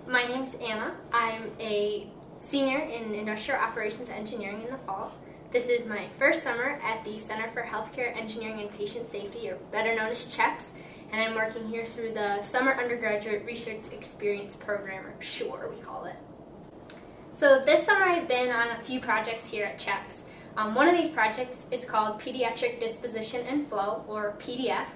My name's Anna. I'm a senior in Industrial Operations Engineering in the fall. This is my first summer at the Center for Healthcare Engineering and Patient Safety, or better known as CHEPS, and I'm working here through the Summer Undergraduate Research Experience Program, or SURE we call it. So this summer I've been on a few projects here at CHEPS. One of these projects is called Pediatric Disposition and Flow, or PDF,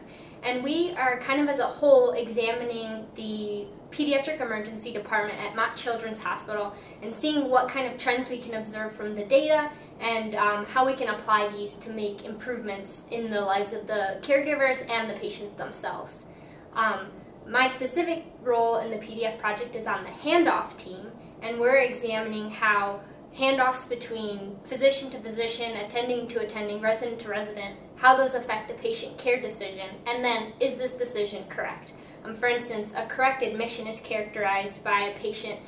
and we are kind of as a whole examining the pediatric emergency department at Mott Children's Hospital and seeing what kind of trends we can observe from the data and how we can apply these to make improvements in the lives of the caregivers and the patients themselves. My specific role in the PDF project is on the handoff team, and we're examining how handoffs between physician to physician, attending to attending, resident to resident, how those affect the patient care decision, and then is this decision correct? For instance, a correct admission is characterized by a patient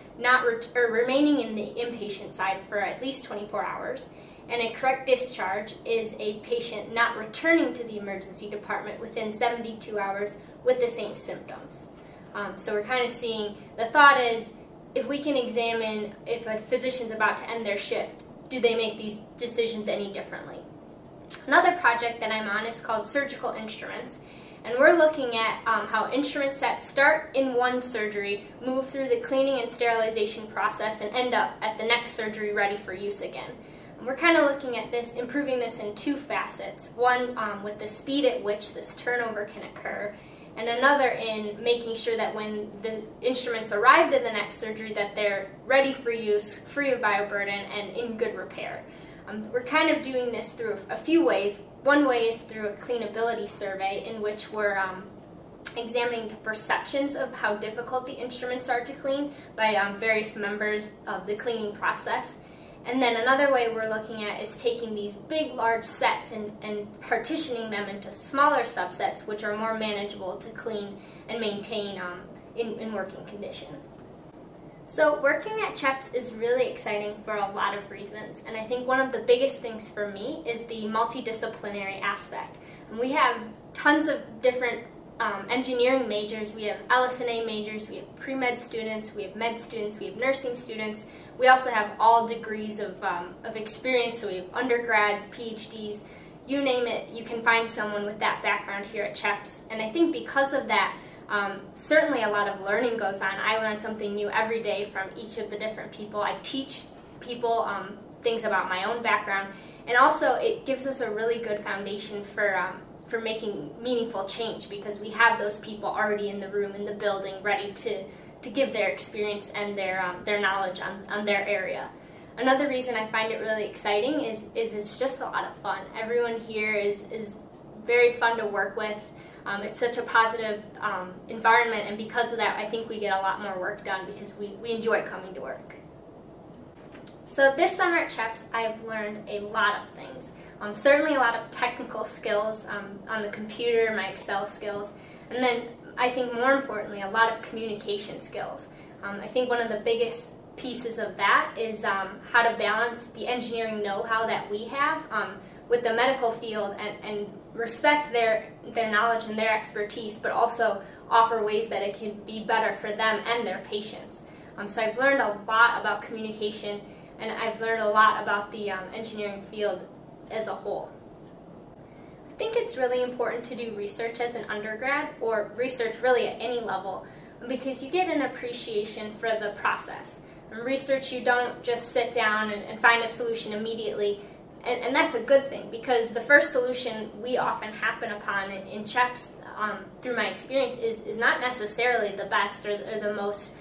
remaining in the inpatient side for at least 24 hours, and a correct discharge is a patient not returning to the emergency department within 72 hours with the same symptoms. So we're kind of seeing, the thought is, if we can examine if a physician's about to end their shift, do they make these decisions any differently? Another project that I'm on is called Surgical Instruments, and we're looking at how instrument sets start in one surgery, move through the cleaning and sterilization process, and end up at the next surgery ready for use again. And we're kind of looking at this, improving this in two facets. One, with the speed at which this turnover can occur, and another in making sure that when the instruments arrive to the next surgery that they're ready for use, free of bioburden, and in good repair. We're kind of doing this through a few ways. One way is through a cleanability survey in which we're examining the perceptions of how difficult the instruments are to clean by various members of the cleaning process. And then another way we're looking at is taking these big, large sets and partitioning them into smaller subsets which are more manageable to clean and maintain in working condition. So working at CHEPS is really exciting for a lot of reasons, and I think one of the biggest things for me is the multidisciplinary aspect. And we have tons of different engineering majors. We have LS&A majors, we have pre-med students, we have med students, we have nursing students. We also have all degrees of experience, so we have undergrads, PhDs, you name it, you can find someone with that background here at CHEPS. And I think because of that, certainly a lot of learning goes on. I learn something new every day from each of the different people. I teach people things about my own background, and also it gives us a really good foundation for making meaningful change, because we have those people already in the room, in the building, ready to give their experience and their knowledge on their area. Another reason I find it really exciting is it's just a lot of fun. Everyone here is very fun to work with. It's such a positive environment, and because of that, I think we get a lot more work done because we enjoy coming to work. So this summer at CHEPS, I've learned a lot of things. Certainly a lot of technical skills on the computer, my Excel skills, and then I think more importantly, a lot of communication skills. I think one of the biggest pieces of that is how to balance the engineering know-how that we have with the medical field and respect their knowledge and their expertise, but also offer ways that it can be better for them and their patients. So I've learned a lot about communication, and I've learned a lot about the engineering field as a whole. I think it's really important to do research as an undergrad, or research really at any level, because you get an appreciation for the process. In research, you don't just sit down and find a solution immediately. And that's a good thing, because the first solution we often happen upon in CHEPS, through my experience, is not necessarily the best or the most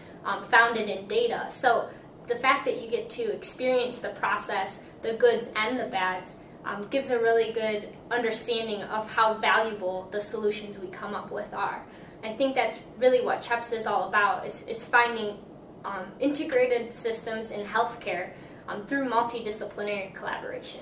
founded in data. So the fact that you get to experience the process, the goods and the bads, gives a really good understanding of how valuable the solutions we come up with are. I think that's really what CHEPS is all about, is finding integrated systems in healthcare through multidisciplinary collaboration.